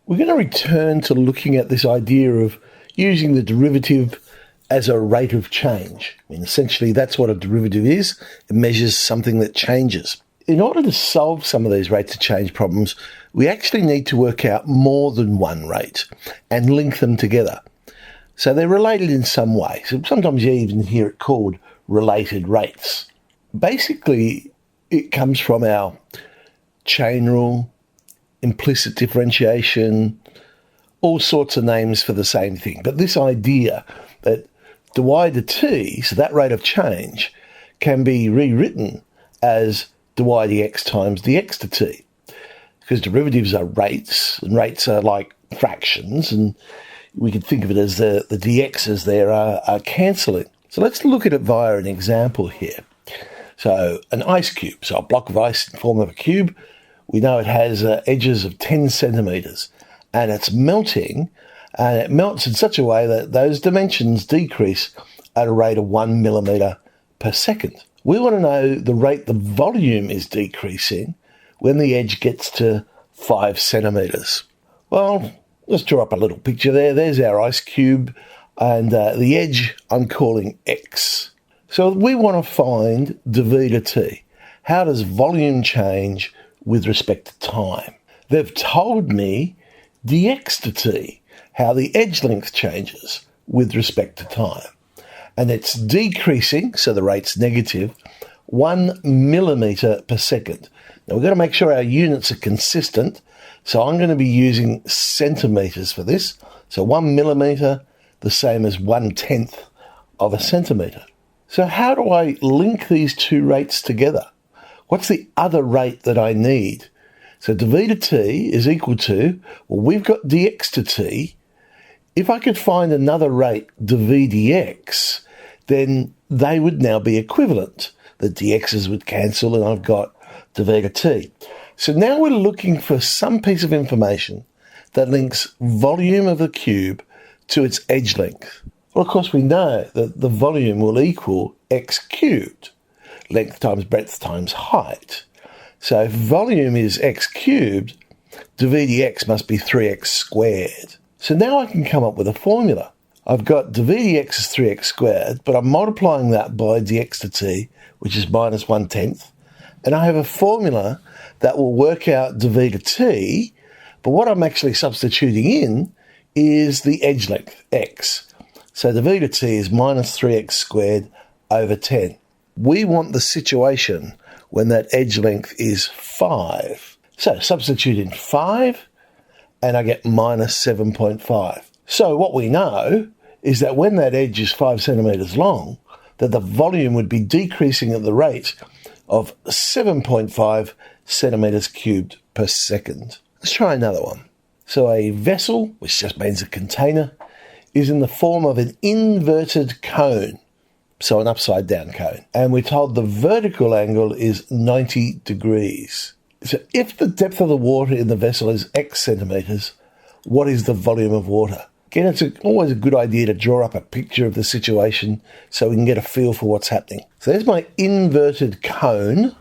We're going to return to looking at this idea of using the derivative as a rate of change. I mean, essentially, that's what a derivative is. It measures something that changes. In order to solve some of these rates of change problems, we actually need to work out more than one rate and link them together. So they're related in some way. So sometimes you even hear it called related rates. Basically, it comes from our chain rule, implicit differentiation, all sorts of names for the same thing. But this idea that dy dt, so that rate of change, can be rewritten as dy dx times dx to t. Because derivatives are rates, and rates are like fractions, and we can think of it as the dx's there are cancelling. So let's look at it via an example here. So an ice cube, so a block of ice in the form of a cube, we know it has edges of 10 centimetres, and it's melting, and it melts in such a way that those dimensions decrease at a rate of 1 millimetre per second. We want to know the rate the volume is decreasing when the edge gets to 5 centimetres. Well, let's draw up a little picture there. There's our ice cube, and the edge I'm calling x. So we want to find dy to t. How does volume change with respect to time? They've told me dx to t, how the edge length changes with respect to time. And it's decreasing, so the rate's negative, 1 millimetre per second. Now we've got to make sure our units are consistent, so I'm going to be using centimetres for this. So 1 millimetre, the same as 1/10 of a centimetre. So how do I link these two rates together? What's the other rate that I need? So dy to t is equal to, well, we've got dx to t. If I could find another rate, dv dx, then they would now be equivalent. The dx's would cancel, and I've got dv to t. So now we're looking for some piece of information that links volume of the cube to its edge length. Well, of course, we know that the volume will equal x cubed, length times breadth times height. So if volume is x cubed, dv dx must be 3x squared. So now I can come up with a formula. I've got dv dx is 3x squared, but I'm multiplying that by dx to t, which is minus 1/10. And I have a formula that will work out dv to t, but what I'm actually substituting in is the edge length, x. So dv to t is minus 3x squared over 10. We want the situation when that edge length is 5. So substitute in 5, and I get minus 7.5. So what we know is that when that edge is 5 centimetres long, that the volume would be decreasing at the rate of 7.5 centimetres cubed per second. Let's try another one. So a vessel, which just means a container, is in the form of an inverted cone, so an upside down cone. And we're told the vertical angle is 90 degrees. So if the depth of the water in the vessel is x centimetres, what is the volume of water? Again, it's always a good idea to draw up a picture of the situation so we can get a feel for what's happening. So there's my inverted cone.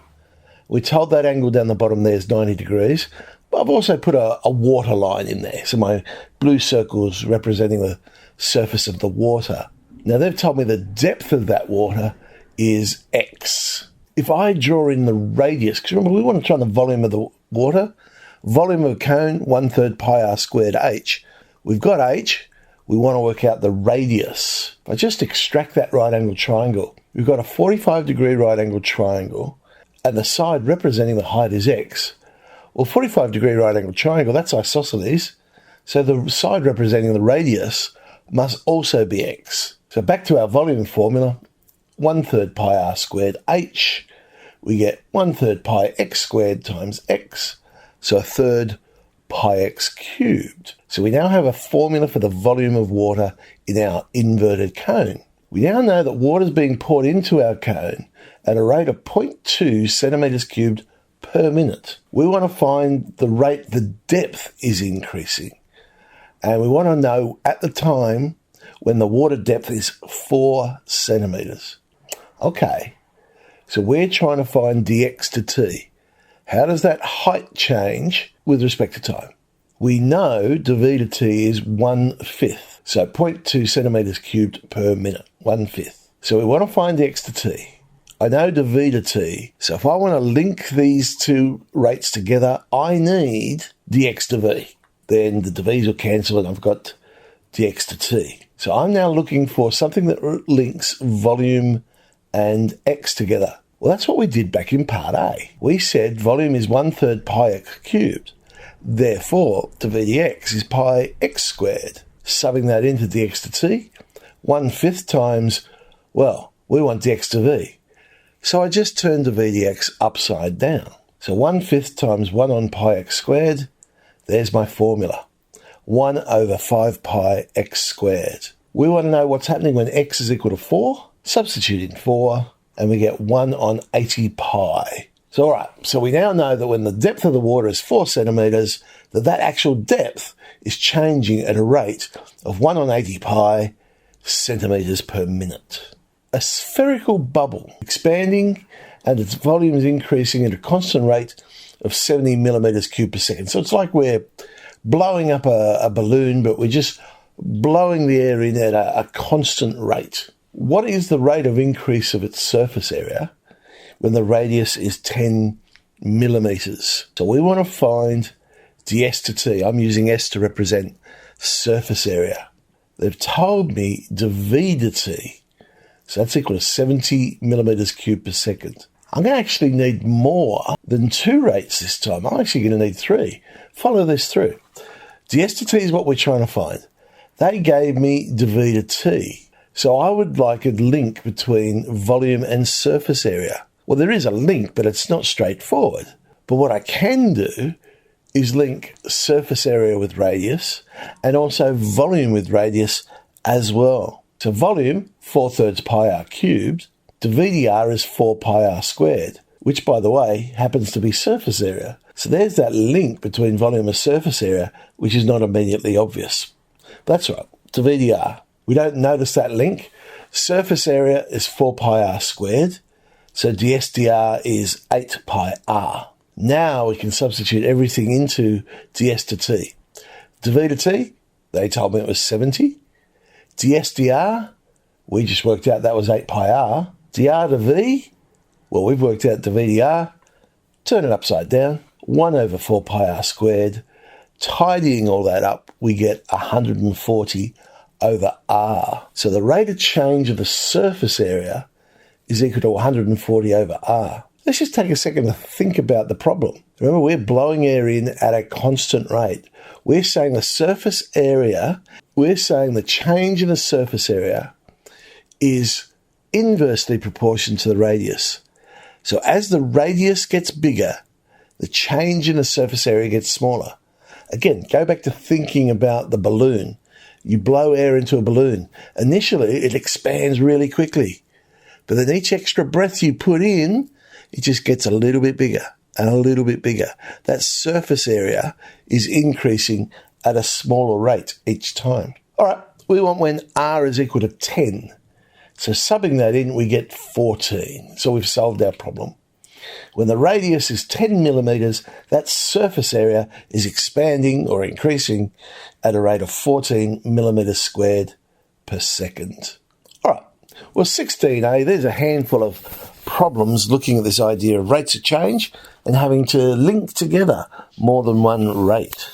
We're told that angle down the bottom there is 90 degrees. But I've also put a water line in there. So my blue circle's representing the surface of the water. Now they've told me the depth of that water is x. If I draw in the radius, because remember we want to try the volume of the water, volume of a cone, 1/3 pi r squared h. We've got h, we want to work out the radius. If I just extract that right angle triangle, we've got a 45-degree right angle triangle, and the side representing the height is x. Well, 45-degree right angle triangle, that's isosceles, so the side representing the radius must also be x. So back to our volume formula, 1/3 pi r squared h, we get 1/3 pi x squared times x, so 1/3 pi x cubed. So we now have a formula for the volume of water in our inverted cone. We now know that water is being poured into our cone at a rate of 0.2 centimetres cubed per minute. We want to find the rate the depth is increasing. And we want to know at the time when the water depth is 4 centimetres. Okay, so we're trying to find dx to t. How does that height change with respect to time? We know d to t is 1/5. So 0.2 centimetres cubed per minute, 1/5. So we want to find x to t. I know d to t, so if I want to link these two rates together, I need dx to v. Then the dv's will cancel and I've got dx to t. So I'm now looking for something that links volume and x together. Well, that's what we did back in part A. We said volume is 1/3 pi x cubed. Therefore, d dx is pi x squared. Subbing that into dx to t, 1/5 times, well, we want dx to v. So I just turned d dx upside down. So 1/5 times 1 on pi x squared, there's my formula. 1 over 5 pi x squared. We want to know what's happening when x is equal to 4. Substitute in 4, and we get 1 on 80 pi. So all right, so we now know that when the depth of the water is 4 centimetres, that actual depth is changing at a rate of 1 on 80 pi centimetres per minute. A spherical bubble expanding and its volume is increasing at a constant rate of 70 millimetres cubed per second. So it's like we're blowing up a balloon, but we're just blowing the air in at a constant rate. What is the rate of increase of its surface area when the radius is 10 millimetres? So we want to find ds to t. I'm using s to represent surface area. They've told me d to t. So that's equal to 70 millimetres cubed per second. I'm going to actually need more than 2 rates this time. I'm actually going to need 3. Follow this through. ds to t is what we're trying to find. They gave me d to t. So I would like a link between volume and surface area. Well, there is a link, but it's not straightforward. But what I can do is link surface area with radius and also volume with radius as well. So volume, 4/3 pi r cubed, dVdr is 4 pi r squared, which, by the way, happens to be surface area. So there's that link between volume and surface area, which is not immediately obvious. That's right, dVdr. We don't notice that link. Surface area is 4 pi r squared, so dsdr is 8 pi r. Now we can substitute everything into ds to t. d to t, they told me it was 70. dsdr, we just worked out that was 8 pi r. dr to v, well, we've worked out dVdr. Turn it upside down, 1 over 4 pi r squared. Tidying all that up, we get 140 over r. So the rate of change of the surface area is equal to 140 over r. Let's just take a second to think about the problem. Remember, we're blowing air in at a constant rate. We're saying the surface area, we're saying the change in the surface area is inversely proportional to the radius. So as the radius gets bigger, the change in the surface area gets smaller. Again, go back to thinking about the balloon. You blow air into a balloon. Initially, it expands really quickly. But then each extra breath you put in, it just gets a little bit bigger and a little bit bigger. That surface area is increasing at a smaller rate each time. All right, we want when r is equal to 10. So subbing that in, we get 14. So we've solved our problem. When the radius is 10 millimetres, that surface area is expanding or increasing at a rate of 14 millimetres squared per second. All right, well, 16a, there's a handful of problems looking at this idea of rates of change and having to link together more than one rate.